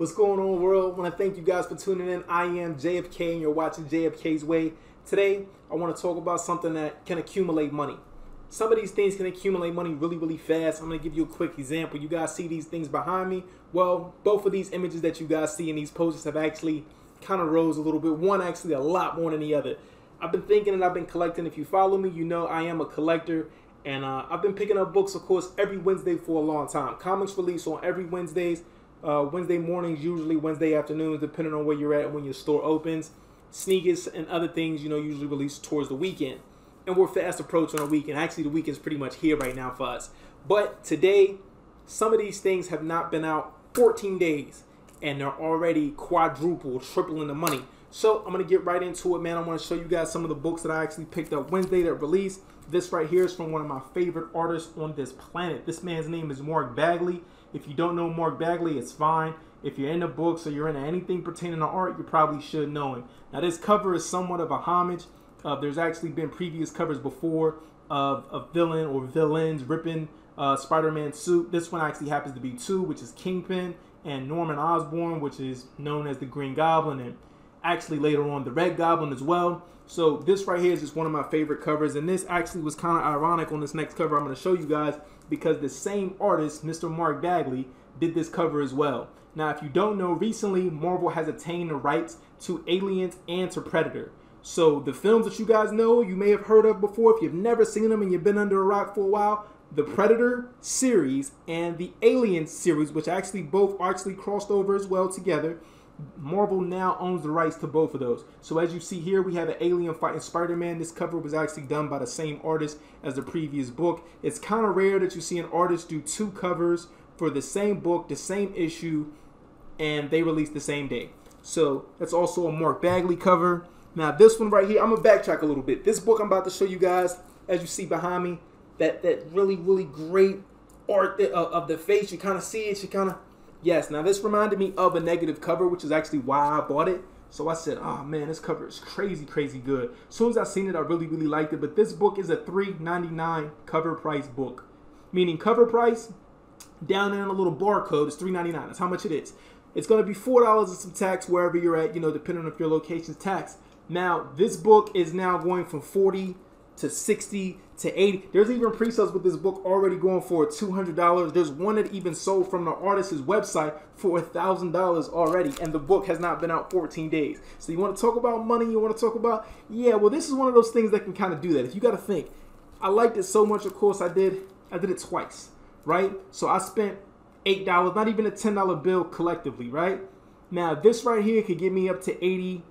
What's going on, world? I want to thank you guys for tuning in. I am JFK and you're watching JFK's Way. Today, I want to talk about something that can accumulate money. Some of these things can accumulate money really, really fast. I'm going to give you a quick example. You guys see these things behind me? Well, both of these images that you guys see in these posters have actually kind of rose a little bit. One actually a lot more than the other. I've been thinking and I've been collecting. If you follow me, you know I am a collector. And I've been picking up books, of course, every Wednesday for a long time. Comics release on every Wednesdays. Wednesday mornings, usually Wednesday afternoons, depending on where you're at and when your store opens. Sneakers and other things, usually release towards the weekend. And we're fast approaching the weekend. Actually, the weekend's pretty much here right now for us. But today, some of these things have not been out 14 days. And they're already quadruple, tripling the money. So I'm going to get right into it, man. I want to show you guys some of the books that I actually picked up Wednesday that released. This right here is from one of my favorite artists on this planet. This man's name is Mark Bagley. If you don't know Mark Bagley, it's fine. If you're into books or you're into anything pertaining to art, you probably should know him. Now, this cover is somewhat of a homage. There's actually been previous covers before of a villain or villains ripping Spider-Man's suit. This one actually happens to be two, which is Kingpin and Norman Osborn, which is known as the Green Goblin, and actually later on the Red Goblin as well. So this right here is just one of my favorite covers, and this actually was kind of ironic on this next cover I'm going to show you guys, because the same artist, Mr. Mark Bagley, did this cover as well. Now, if you don't know, recently Marvel has attained the rights to Aliens and to Predator. So the films that you guys know, you may have heard of before. If you've never seen them and you've been under a rock for a while, the Predator series and the Alien series, which actually both actually crossed over as well together, Marvel now owns the rights to both of those. So as you see here, we have an alien fighting Spider-Man. This cover was actually done by the same artist as the previous book. It's kind of rare that you see an artist do two covers for the same book, the same issue, and they release the same day. So that's also a Mark Bagley cover. Now this one right here, I'm going to backtrack a little bit. This book I'm about to show you guys, as you see behind me, that really, really great art of the face. You kind of see it, you kind of... Yes, now this reminded me of a negative cover, which is actually why I bought it. So I said, oh man, this cover is crazy, crazy good. As soon as I seen it, I really, really liked it. But this book is a $3.99 cover price book. Meaning cover price, down there in a little barcode, is $3.99. That's how much it is. It's going to be $4 and some tax wherever you're at, depending on if your location's taxed. Now, this book is now going from 40 to 60 to 80. There's even pre-sales with this book already going for $200. There's one that even sold from the artist's website for $1,000 already, and the book has not been out 14 days. So you want to talk about money? You want to talk about, yeah, well, this is one of those things that can kind of do that. If you got to think, I liked it so much, of course I did it twice, right? So I spent $8, not even a $10 bill collectively, right? Now this right here could get me up to 80.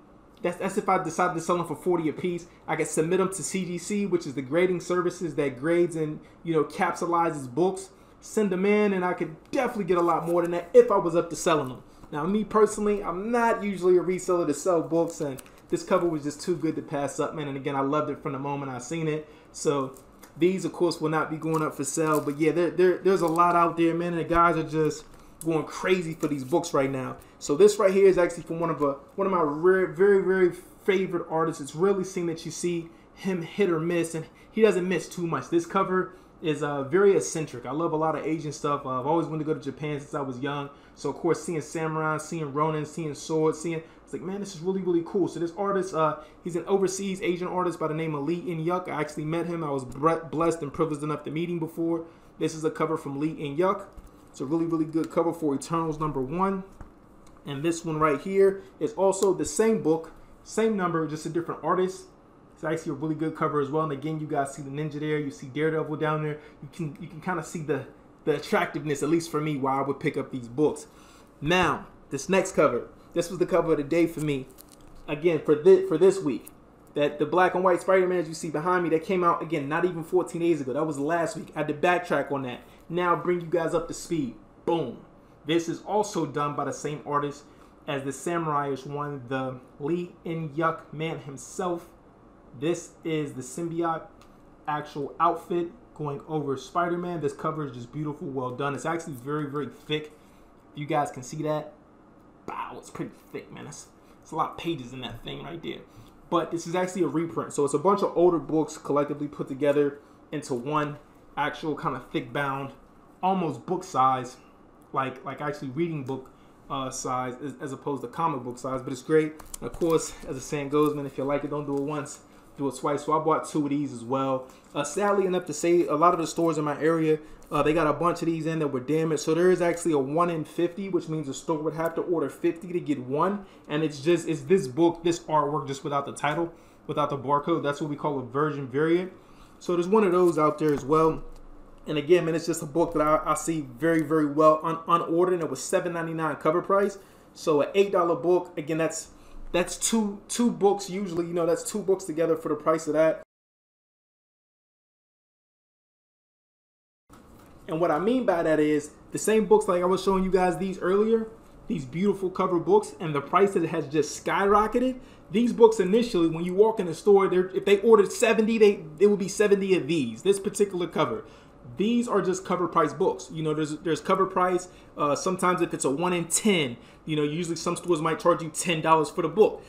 That's if I decide to sell them for 40 a piece. I can submit them to CGC, which is the grading services that grades and capsulizes books. Send them in, and I could definitely get a lot more than that if I was up to selling them. Now, me personally, I'm not usually a reseller to sell books, and this cover was just too good to pass up, man. And again, I loved it from the moment I seen it. So these, of course, will not be going up for sale. But yeah, there's a lot out there, man, and the guys are just going crazy for these books right now. So this right here is actually from one of my very, very favorite artists. It's really seen that you see him hit or miss, and he doesn't miss too much. This cover is very eccentric. I love a lot of Asian stuff. I've always wanted to go to Japan since I was young. So of course, seeing samurai, seeing ronin, seeing swords, it's like, man, this is really, really cool. So this artist, he's an overseas Asian artist by the name of Lee In-yuk. I actually met him. I was blessed and privileged enough to meet him before. This is a cover from Lee In-yuk. It's a really, really good cover for Eternals #1. And this one right here is also the same book, same number, just a different artist. It's actually a really good cover as well. And again, you guys see the ninja there. You see Daredevil down there. You can kind of see the attractiveness, at least for me, why I would pick up these books. Now, this next cover. This was the cover of the day for me. Again, for this week. That the black and white Spider-Man, as you see behind me, that came out, again, not even 14 days ago. That was last week. I had to backtrack on that. Now bring you guys up to speed. Boom. This is also done by the same artist as the samurai-ish one, the Lee In-yuk man himself. This is the symbiote actual outfit going over Spider-Man. This cover is just beautiful, well done. It's actually very, very thick. You guys can see that. Wow, it's pretty thick, man. It's a lot of pages in that thing right there. But this is actually a reprint. So it's a bunch of older books collectively put together into one actual kind of thick bound, almost book size, like actually reading book size as opposed to comic book size, but it's great. And of course, as the saying goes, man, if you like it, don't do it once, do it twice. So I bought 2 of these as well. Sadly enough to say, a lot of the stores in my area, they got a bunch of these in that were damaged. So there is actually a 1 in 50, which means a store would have to order 50 to get 1. And it's this book, this artwork, just without the title, without the barcode. That's what we call a version variant. So there's one of those out there as well. And again, man, it's just a book that I see very, very well unordered. And it was $7.99 cover price. So an $8 book. Again, that's two books usually. You know, that's 2 books together for the price of that. And what I mean by that is the same books like I was showing you guys these earlier, these beautiful cover books, and the price that it has just skyrocketed. These books initially, when you walk in the store, if they ordered 70, it would be 70 of these. This particular cover. These are just cover price books. You know, there's cover price. Sometimes if it's a 1 in 10, you know, usually some stores might charge you $10 for the book.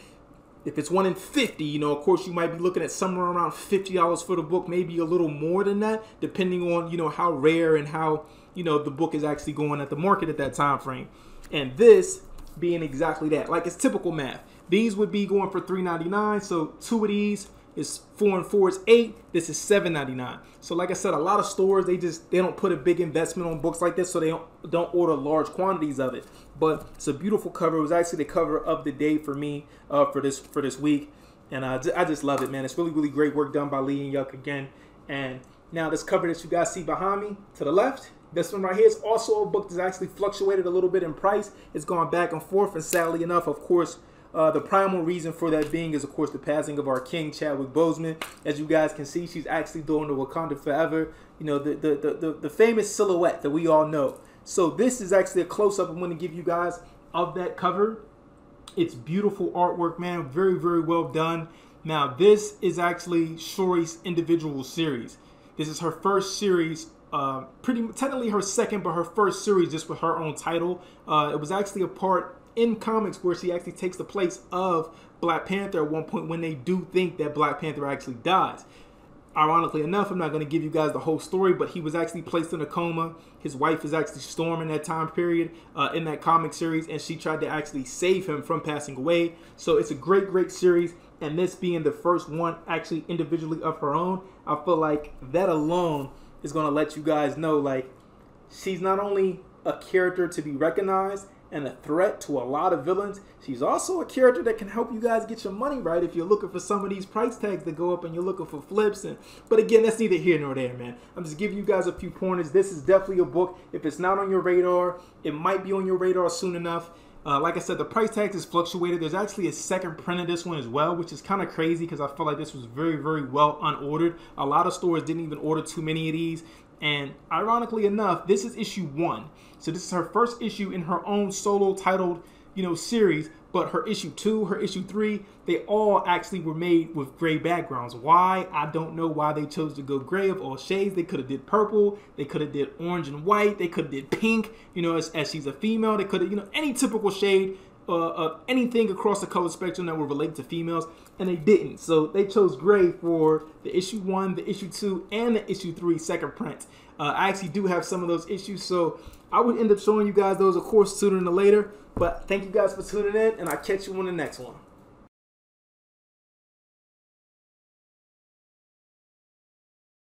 If it's 1 in 50, you know, of course, you might be looking at somewhere around $50 for the book, maybe a little more than that, depending on, you know, how rare and how, you know, the book is actually going at the market at that time frame. And this being exactly that, like it's typical math. These would be going for $3.99. So 2 of these is 4 and 4 is 8. This is $7.99. So like I said, a lot of stores, they don't put a big investment on books like this, so they don't order large quantities of it. But it's a beautiful cover. It was actually the cover of the day for me for this week, and I just love it, man. It's really, really great work done by Lee and Yuck again. And now this cover that you guys see behind me to the left, this one right here is also a book that's actually fluctuated a little bit in price. It's gone back and forth, and sadly enough, of course, the primal reason for that being is, of course, the passing of our king, Chadwick Boseman. As you guys can see, she's actually doing the Wakanda Forever, you know, the famous silhouette that we all know. So this is actually a close-up I'm going to give you guys of that cover. It's beautiful artwork, man. Very, very well done. Now, this is actually Shuri's individual series. This is her first series, technically her second, but her first series just with her own title. It was actually a part in comics where she actually takes the place of Black Panther at one point when they do think that Black Panther actually dies. Ironically enough, I'm not going to give you guys the whole story, but he was actually placed in a coma. His wife is actually Storm in that time period in that comic series, and she tried to actually save him from passing away. So it's a great, great series, and this being the first one actually individually of her own, I feel like that alone is going to let you guys know, like, she's not only a character to be recognized and a threat to a lot of villains, she's also a character that can help you guys get your money right if you're looking for some of these price tags that go up and you're looking for flips. But again, that's neither here nor there, man. I'm just giving you guys a few pointers. This is definitely a book. If it's not on your radar, it might be on your radar soon enough. Like I said, the price tag is fluctuated. There's actually a second print of this one as well, which is kind of crazy because I feel like this was very, very well unordered. A lot of stores didn't even order too many of these. And ironically enough, this is issue 1. So this is her first issue in her own solo titled, you know, series. But her issue 2, her issue 3, they all actually were made with gray backgrounds. Why? I don't know why they chose to go gray of all shades. They could have did purple. They could have did orange and white. They could have did pink, you know, as she's a female. They could have, you know, any typical shade of anything across the color spectrum that were related to females, and they didn't. So they chose gray for the issue 1, the issue 2, and the issue 3 second print. I actually do have some of those issues, so I would end up showing you guys those, of course, sooner than later. But thank you guys for tuning in, and I'll catch you on the next one.